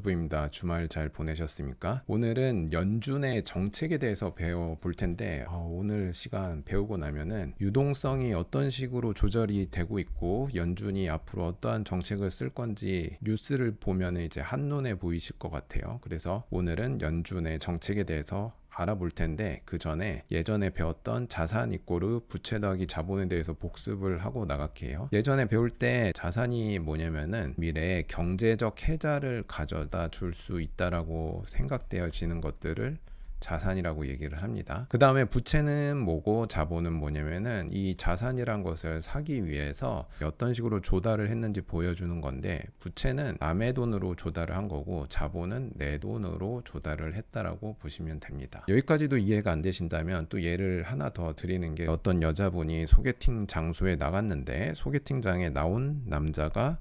부입니다. 주말 잘 보내셨습니까? 오늘은 연준의 정책에 대해서 배워볼 텐데 오늘 시간 배우고 나면은 유동성이 어떤 식으로 조절이 되고 있고 연준이 앞으로 어떠한 정책을 쓸 건지 뉴스를 보면 이제 한눈에 보이실 것 같아요. 그래서 오늘은 연준의 정책에 대해서 알아볼 텐데 그 전에 예전에 배웠던 자산 이꼬르 부채 더하기 자본에 대해서 복습을 하고 나갈게요. 예전에 배울 때 자산이 뭐냐면은 미래에 경제적 혜자를 가져다 줄 수 있다라고 생각되어지는 것들을 자산이라고 얘기를 합니다. 그 다음에 부채는 뭐고 자본은 뭐냐면은 이 자산이란 것을 사기 위해서 어떤 식으로 조달을 했는지 보여주는 건데, 부채는 남의 돈으로 조달을 한 거고 자본은 내 돈으로 조달을 했다라고 보시면 됩니다. 여기까지도 이해가 안 되신다면 또 예를 하나 더 드리는 게, 어떤 여자분이 소개팅 장소에 나갔는데 소개팅장에 나온 남자가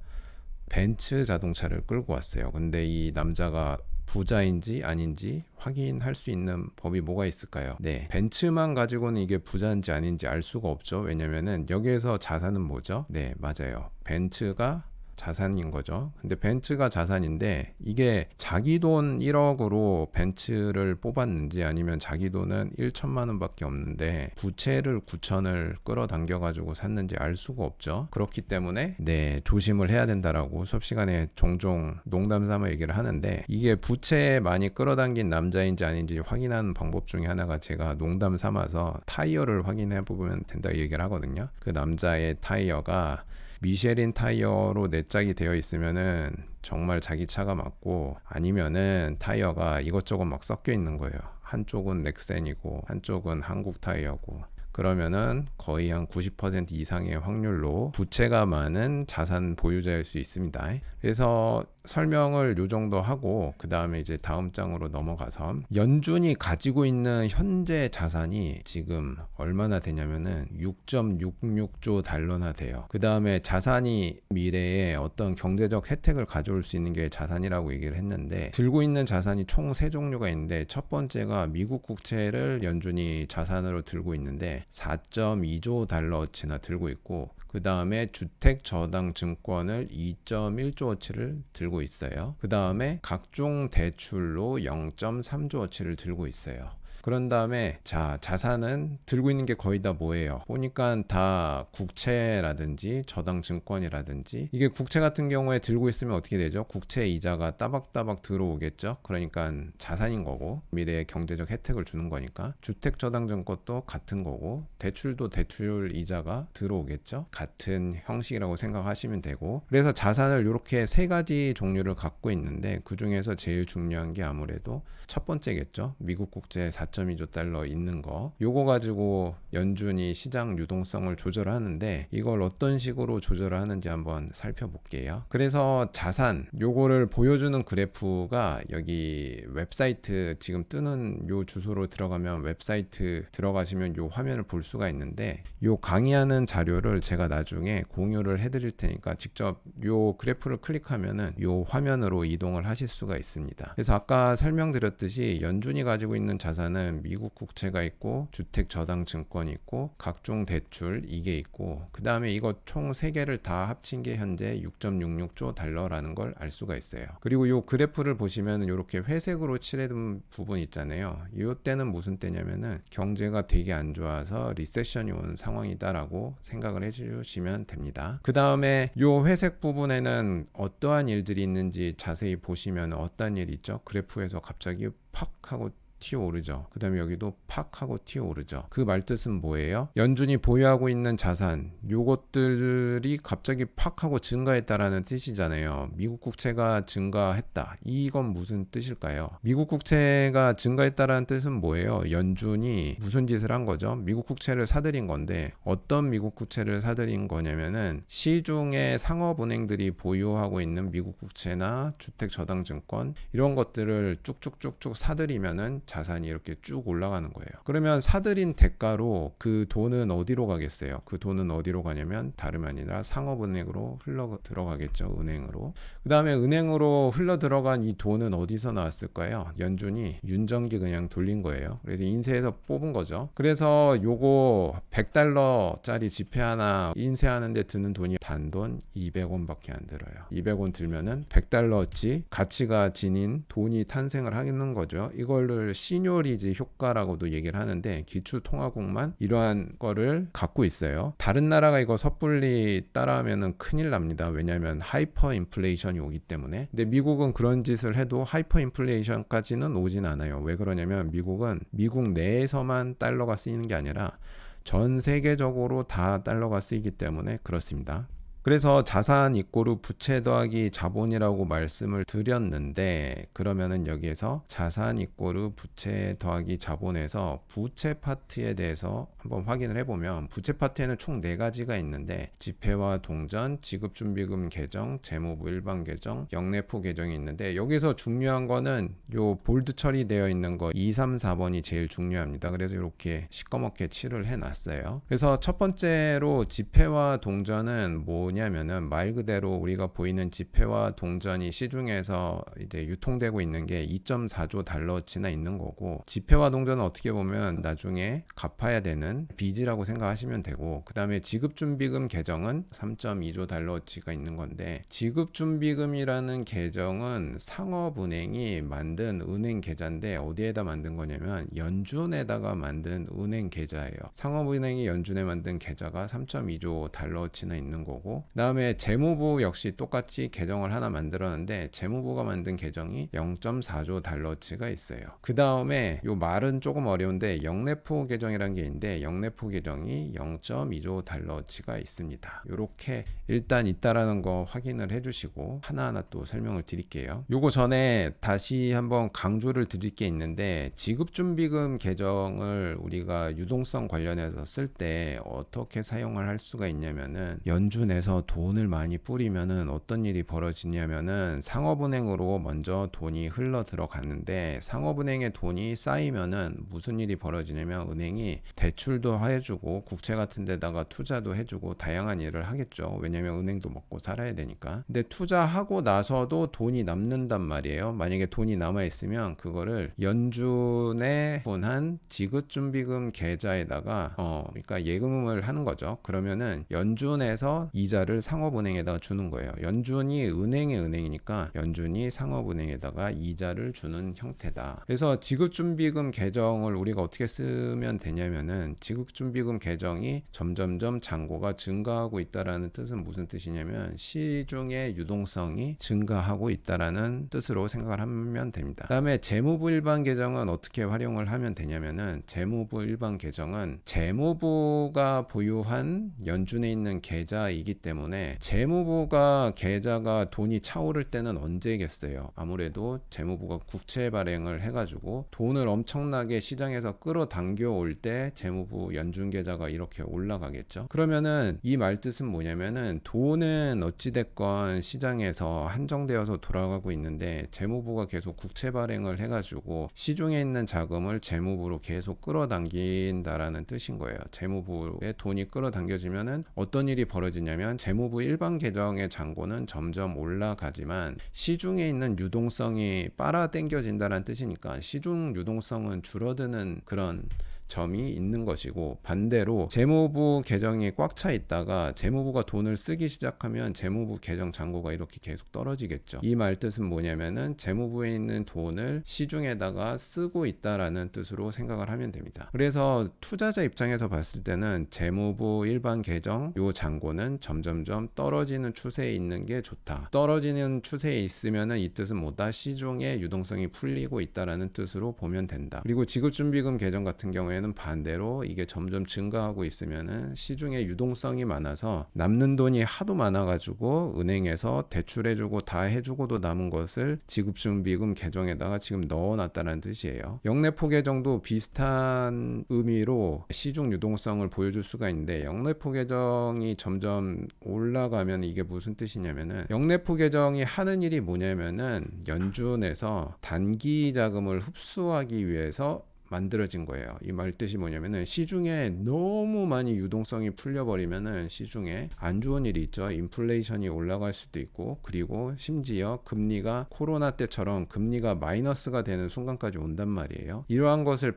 벤츠 자동차를 끌고 왔어요. 근데 이 남자가 부자인지 아닌지 확인할 수 있는 법이 뭐가 있을까요? 네, 벤츠만 가지고는 이게 부자인지 아닌지 알 수가 없죠. 왜냐면은 여기에서 자산은 뭐죠? 네, 맞아요. 벤츠가 자산인 거죠. 근데 벤츠가 자산인데 이게 자기 돈 1억으로 벤츠를 뽑았는지 아니면 자기 돈은 1천만 원밖에 없는데 부채를 9천을 끌어당겨 가지고 샀는지 알 수가 없죠. 그렇기 때문에 네, 조심을 해야 된다라고 수업 시간에 종종 농담 삼아 얘기를 하는데, 이게 부채에 많이 끌어당긴 남자인지 아닌지 확인하는 방법 중에 하나가 제가 농담 삼아서 타이어를 확인해 보면 된다 얘기를 하거든요. 그 남자의 타이어가 미쉐린 타이어로 내짝이 되어 있으면은 정말 자기 차가 맞고, 아니면은 타이어가 이것저것 막 섞여 있는 거예요. 한쪽은 넥센이고 한쪽은 한국 타이어고, 그러면은 거의 한 90% 이상의 확률로 부채가 많은 자산 보유자일 수 있습니다. 그래서 설명을 요 정도 하고 그 다음에 이제 다음 장으로 넘어가서, 연준이 가지고 있는 현재 자산이 지금 얼마나 되냐면은 6.66조 달러나 돼요. 그 다음에 자산이 미래에 어떤 경제적 혜택을 가져올 수 있는 게 자산이라고 얘기를 했는데, 들고 있는 자산이 총 3종류가 있는데, 첫 번째가 미국 국채를 연준이 자산으로 들고 있는데 4.2조 달러어치나 들고 있고, 그 다음에 주택 저당 증권을 2.1조어치를 들고 있어요. 그 다음에 각종 대출로 0.3조어치를 들고 있어요. 그런 다음에 자산은 들고 있는 게 거의 다 뭐예요? 보니까 다 국채라든지 저당 증권이라든지, 이게 국채 같은 경우에 들고 있으면 어떻게 되죠? 국채 이자가 따박따박 들어오겠죠? 그러니까 자산인 거고, 미래에 경제적 혜택을 주는 거니까. 주택 저당 증권도 같은 거고, 대출도 대출 이자가 들어오겠죠? 같은 형식이라고 생각하시면 되고, 그래서 자산을 이렇게 3가지 종류를 갖고 있는데, 그 중에서 제일 중요한 게 아무래도 첫 번째겠죠. 미국 국채 4.2조 달러 있는 거, 요거 가지고 연준이 시장 유동성을 조절하는데, 이걸 어떤 식으로 조절을 하는지 한번 살펴볼게요. 그래서 자산 요거를 보여주는 그래프가 여기 웹사이트 지금 뜨는 요 주소로 들어가면 웹사이트 들어가시면 요 화면을 볼 수가 있는데, 요 강의하는 자료를 제가 나중에 공유를 해드릴 테니까 직접 요 그래프를 클릭하면은 요 화면으로 이동을 하실 수가 있습니다. 그래서 아까 설명드렸듯이 연준이 가지고 있는 자산은 미국 국채가 있고, 주택 저당 증권이 있고, 각종 대출 이게 있고, 그 다음에 이거 총 3개를 다 합친 게 현재 6.66조 달러라는 걸 알 수가 있어요. 그리고 요 그래프를 보시면 이렇게 회색으로 칠해둔 부분 있잖아요. 이 때는 무슨 때냐면은 경제가 되게 안 좋아서 리세션이 온 상황이다라고 생각을 해주시면 됩니다. 그 다음에 요 회색 부분에는 어떠한 일들이 있는지 자세히 보시면 어떤 일이 있죠? 그래프에서 갑자기 팍 하고 튀어오르죠. 그 다음에 여기도 팍 하고 튀어오르죠. 그 말뜻은 뭐예요? 연준이 보유하고 있는 자산 요것들이 갑자기 팍 하고 증가했다라는 뜻이잖아요. 미국 국채가 증가했다, 이건 무슨 뜻일까요? 미국 국채가 증가했다라는 뜻은 뭐예요? 연준이 무슨 짓을 한 거죠? 미국 국채를 사들인 건데, 어떤 미국 국채를 사들인 거냐면은 시중에 상업은행들이 보유하고 있는 미국 국채나 주택 저당 증권 이런 것들을 쭉쭉쭉쭉 사들이면은 자산이 이렇게 쭉 올라가는 거예요. 그러면 사들인 대가로 그 돈은 어디로 가겠어요? 그 돈은 어디로 가냐면 다름 아니라 상업은행으로 흘러 들어가겠죠. 은행으로. 그 다음에 은행으로 흘러 들어간 이 돈은 어디서 나왔을까요? 연준이 윤정기 그냥 돌린 거예요. 그래서 인쇄해서 뽑은 거죠. 그래서 요거 100달러짜리 지폐 하나 인쇄하는데 드는 돈이 단돈 200원밖에 안 들어요. 200원 들면은 100달러치 가치가 지닌 돈이 탄생을 하는 거죠. 이거를 시뇨리즈 효과라고도 얘기를 하는데 기축통화국만 이러한 거를 갖고 있어요. 다른 나라가 이거 섣불리 따라하면은 큰일 납니다. 왜냐하면 하이퍼 인플레이션이 오기 때문에. 근데 미국은 그런 짓을 해도 하이퍼 인플레이션까지는 오진 않아요. 왜 그러냐면 미국은 미국 내에서만 달러가 쓰이는 게 아니라 전 세계적으로 다 달러가 쓰이기 때문에 그렇습니다. 그래서 자산 이꼬르 부채 더하기 자본이라고 말씀을 드렸는데 그러면은 여기에서 자산 이꼬르 부채 더하기 자본에서 부채 파트에 대해서 한번 확인을 해보면 부채 파트에는 총 4가지가 있는데 지폐와 동전, 지급준비금 계정, 재무부 일반 계정, 영내포 계정이 있는데 여기서 중요한 거는 요 볼드 처리되어 있는 거 2, 3, 4번이 제일 중요합니다. 그래서 이렇게 시꺼멓게 칠을 해놨어요. 그래서 첫 번째로 지폐와 동전은 뭐냐면은 말 그대로 우리가 보이는 지폐와 동전이 시중에서 이제 유통되고 있는 게 2.4조 달러치나 있는 거고 지폐와 동전은 어떻게 보면 나중에 갚아야 되는 빚이라고 생각하시면 되고 그 다음에 지급준비금 계정은 3.2조 달러치가 있는 건데 지급준비금이라는 계정은 상업은행이 만든 은행 계좌인데 어디에다 만든 거냐면 연준에다가 만든 은행 계좌예요. 상업은행이 연준에 만든 계좌가 3.2조 달러치나 있는 거고 그 다음에 재무부 역시 똑같이 계정을 하나 만들었는데 재무부가 만든 계정이 0.4조 달러치가 있어요. 그 다음에 요 말은 조금 어려운데 영내포 계정이라는 게 있는데 영내포 계정이 0.2조 달러치가 있습니다. 요렇게 일단 있다라는 거 확인을 해주시고 하나하나 또 설명을 드릴게요. 요거 전에 다시 한번 강조를 드릴 게 있는데 지급준비금 계정을 우리가 유동성 관련해서 쓸 때 어떻게 사용을 할 수가 있냐면은 연준에서 돈을 많이 뿌리면은 어떤 일이 벌어지냐면은 상업은행으로 먼저 돈이 흘러 들어갔는데 상업은행에 돈이 쌓이면은 무슨 일이 벌어지냐면 은행이 대출도 해주고 국채 같은 데다가 투자도 해주고 다양한 일을 하겠죠. 왜냐면 은행도 먹고 살아야 되니까. 근데 투자하고 나서도 돈이 남는단 말이에요. 만약에 돈이 남아있으면 그거를 연준에 분한 지급준비금 계좌에다가 그러니까 예금을 하는 거죠. 그러면은 연준에서 이자를 상업은행에다가 주는 거예요. 연준이 은행의 은행이니까 연준이 상업은행에다가 이자를 주는 형태다. 그래서 지급준비금 계정을 우리가 어떻게 쓰면 되냐면은 지급준비금 계정이 점점점 잔고가 증가하고 있다라는 뜻은 무슨 뜻이냐면 시중의 유동성이 증가하고 있다라는 뜻으로 생각을 하면 됩니다. 그 다음에 재무부 일반 계정은 어떻게 활용을 하면 되냐면은 재무부 일반 계정은 재무부가 보유한 연준에 있는 계좌이기 때문에 재무부가 계좌가 돈이 차오를 때는 언제겠어요? 아무래도 재무부가 국채 발행을 해가지고 돈을 엄청나게 시장에서 끌어당겨 올 때 재무부 연준 계좌가 이렇게 올라가겠죠. 그러면은 이 말뜻은 뭐냐면은 돈은 어찌됐건 시장에서 한정되어서 돌아가고 있는데 재무부가 계속 국채 발행을 해가지고 시중에 있는 자금을 재무부로 계속 끌어당긴다라는 뜻인 거예요. 재무부에 돈이 끌어당겨지면은 어떤 일이 벌어지냐면 재무부 일반 계정의 잔고는 점점 올라가지만 시중에 있는 유동성이 빨아당겨진다는 뜻이니까 시중 유동성은 줄어드는 그런 점이 있는 것이고 반대로 재무부 계정이 꽉 차 있다가 재무부가 돈을 쓰기 시작하면 재무부 계정 잔고가 이렇게 계속 떨어지겠죠. 이 말 뜻은 뭐냐면은 재무부에 있는 돈을 시중에다가 쓰고 있다라는 뜻으로 생각을 하면 됩니다. 그래서 투자자 입장에서 봤을 때는 재무부 일반 계정 요 잔고는 점점점 떨어지는 추세에 있는 게 좋다. 떨어지는 추세에 있으면은 이 뜻은 뭐다? 시중의 유동성이 풀리고 있다라는 뜻으로 보면 된다. 그리고 지급준비금 계정 같은 경우에 경우에는 반대로 이게 점점 증가하고 있으면은 시중에 유동성이 많아서 남는 돈이 하도 많아가지고 은행에서 대출해주고 다 해주고도 남은 것을 지급준비금 계정에다가 지금 넣어놨다는 뜻이에요. 영내포 계정도 비슷한 의미로 시중 유동성을 보여줄 수가 있는데, 영내포 계정이 점점 올라가면 이게 무슨 뜻이냐면은, 영내포 계정이 하는 일이 뭐냐면은 연준에서 단기 자금을 흡수하기 위해서 만들어진 거예요. 이 말 뜻이 뭐냐면은, 시중에 너무 많이 유동성이 풀려버리면은 시중에 안 좋은 일이 있죠. 인플레이션이 올라갈 수도 있고, 그리고 심지어 금리가 코로나 때처럼 금리가 마이너스가 되는 순간까지 온단 말이에요. 이러한 것을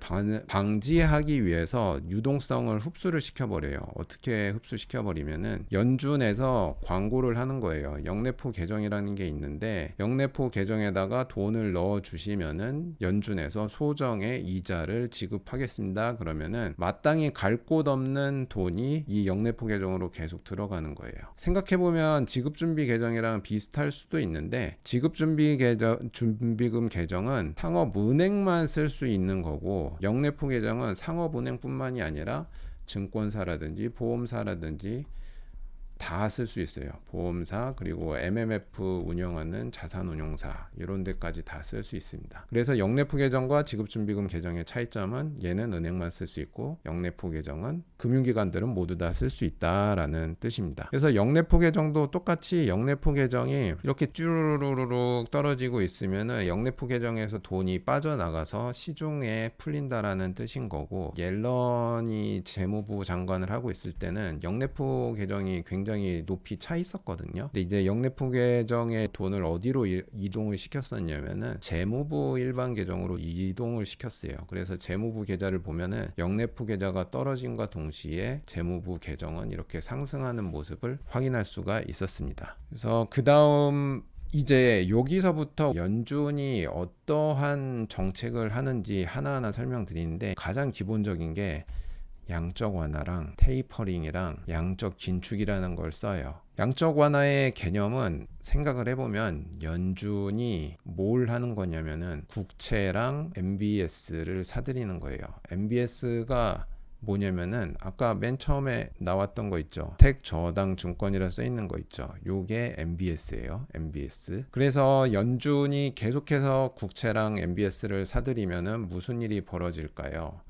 방지하기 위해서 유동성을 흡수를 시켜버려요. 어떻게 흡수시켜버리면은 연준에서 광고를 하는 거예요. 영내포 계정이라는 게 있는데, 영내포 계정에다가 돈을 넣어 주시면은 연준에서 소정의 이자 를 지급하겠습니다. 그러면은 마땅히 갈 곳 없는 돈이 이 영내포 계정으로 계속 들어가는 거예요. 생각해보면 지급준비 계정이랑 비슷할 수도 있는데, 준비금 계정은 상업은행만 쓸 수 있는 거고, 영내포 계정은 상업은행뿐만이 아니라 증권사라든지 보험사라든지 다 쓸 수 있어요. 보험사, 그리고 MMF 운영하는 자산운용사, 이런 데까지 다 쓸 수 있습니다. 그래서 영내포 계정과 지급준비금 계정의 차이점은, 얘는 은행만 쓸 수 있고 영내포 계정은 금융기관들은 모두 다 쓸 수 있다라는 뜻입니다. 그래서 영내포 계정도 똑같이, 영내포 계정이 이렇게 쭈루루룩 떨어지고 있으면은 영내포 계정에서 돈이 빠져나가서 시중에 풀린다라는 뜻인 거고, 옐런이 재무부 장관을 하고 있을 때는 영내포 계정이 굉장히 높이 차 있었거든요. 근데 이제 영내포 계정의 돈을 어디로 이동을 시켰었냐면은 재무부 일반 계정으로 이동을 시켰어요. 그래서 재무부 계좌를 보면은 영내포 계좌가 떨어짐과 동시에 재무부 계정은 이렇게 상승하는 모습을 확인할 수가 있었습니다. 그래서 그 다음 이제 여기서부터 연준이 어떠한 정책을 하는지 하나하나 설명드리는데, 가장 기본적인 게 양적 완화랑 테이퍼링이랑 양적 긴축이라는 걸 써요. 양적 완화의 개념은 생각을 해보면 연준이 뭘 하는 거냐면은 국채랑 MBS를 사들이는 거예요. MBS가 뭐냐면은 아까 맨 처음에 나왔던 거 있죠. 택 저당 증권이라 써 있는 거 있죠. 요게 MBS예요. MBS. 그래서 연준이 계속해서 국채랑 MBS를 사들이면은 무슨 일이 벌어질까요?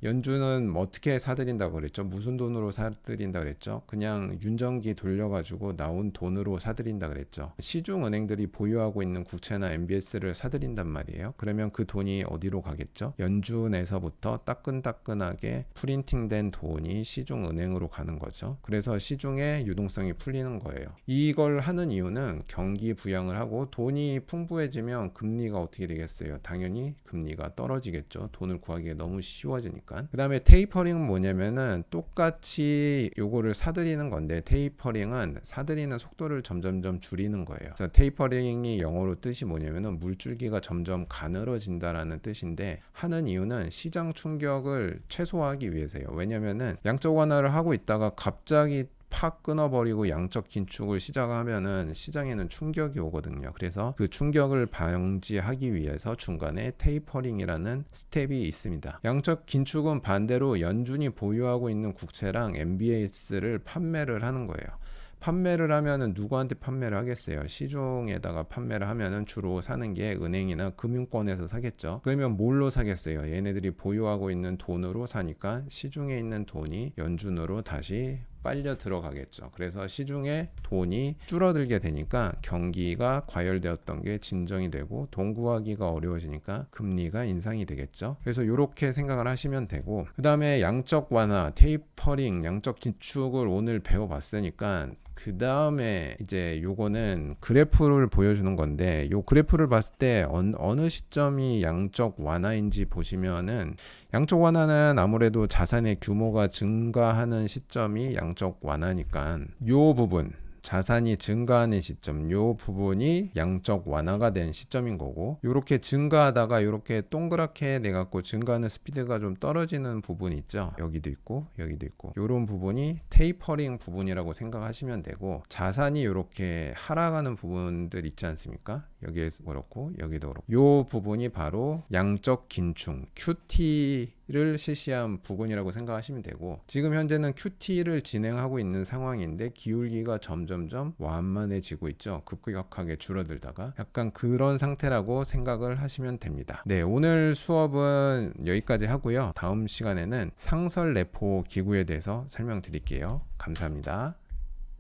연준은 어떻게 사들인다고 그랬죠? 무슨 돈으로 사들인다 그랬죠? 그냥 윤정기 돌려가지고 나온 돈으로 사들인다 그랬죠. 시중은행들이 보유하고 있는 국채나 MBS를 사들인단 말이에요. 그러면 그 돈이 어디로 가겠죠? 연준에서부터 따끈따끈하게 프린팅된 돈이 시중은행으로 가는 거죠. 그래서 시중에 유동성이 풀리는 거예요. 이걸 하는 이유는 경기 부양을 하고, 돈이 풍부해지면 금리가 어떻게 되겠어요? 당연히 금리가 떨어지겠죠. 돈을 구하기가 너무 쉬워지니까. 그 다음에 테이퍼링은 뭐냐면은 똑같이 요거를 사들이는 건데, 테이퍼링은 사들이는 속도를 점점점 줄이는 거예요. 그래서 테이퍼링이 영어로 뜻이 뭐냐면은 물줄기가 점점 가늘어진다라는 뜻인데, 하는 이유는 시장 충격을 최소화하기 위해서예요. 왜냐면은 양적 완화를 하고 있다가 갑자기 팍 끊어버리고 양적 긴축을 시작하면은 시장에는 충격이 오거든요. 그래서 그 충격을 방지하기 위해서 중간에 테이퍼링이라는 스텝이 있습니다. 양적 긴축은 반대로 연준이 보유하고 있는 국채랑 MBS를 판매를 하는 거예요. 판매를 하면은 누구한테 판매를 하겠어요? 시중에다가 판매를 하면은 주로 사는 게 은행이나 금융권에서 사겠죠. 그러면 뭘로 사겠어요? 얘네들이 보유하고 있는 돈으로 사니까 시중에 있는 돈이 연준으로 다시 빨려 들어가겠죠. 그래서 시중에 돈이 줄어들게 되니까 경기가 과열되었던 게 진정이 되고, 돈 구하기가 어려워지니까 금리가 인상이 되겠죠. 그래서 이렇게 생각을 하시면 되고, 그 다음에 양적 완화, 테이퍼링, 양적 긴축을 오늘 배워봤으니까, 그 다음에 이제 요거는 그래프를 보여주는 건데, 요 그래프를 봤을 때 어느 시점이 양적 완화인지 보시면은, 양적 완화는 아무래도 자산의 규모가 증가하는 시점이 양적 완화니까, 요 부분, 자산이 증가하는 시점, 요 부분이 양적 완화가 된 시점인 거고, 요렇게 증가하다가 요렇게 동그랗게 돼 갖고 증가하는 스피드가 좀 떨어지는 부분 있죠. 여기도 있고 여기도 있고, 요런 부분이 테이퍼링 부분이라고 생각하시면 되고, 자산이 요렇게 하락하는 부분들 있지 않습니까? 여기에서 그렇고 여기도 그렇고 요 부분이 바로 양적 긴충 QT를 실시한 부분이라고 생각하시면 되고, 지금 현재는 QT를 진행하고 있는 상황인데 기울기가 점점점 완만해지고 있죠. 급격하게 줄어들다가 약간 그런 상태라고 생각을 하시면 됩니다. 네, 오늘 수업은 여기까지 하고요. 다음 시간에는 상설 레포 기구에 대해서 설명드릴게요. 감사합니다.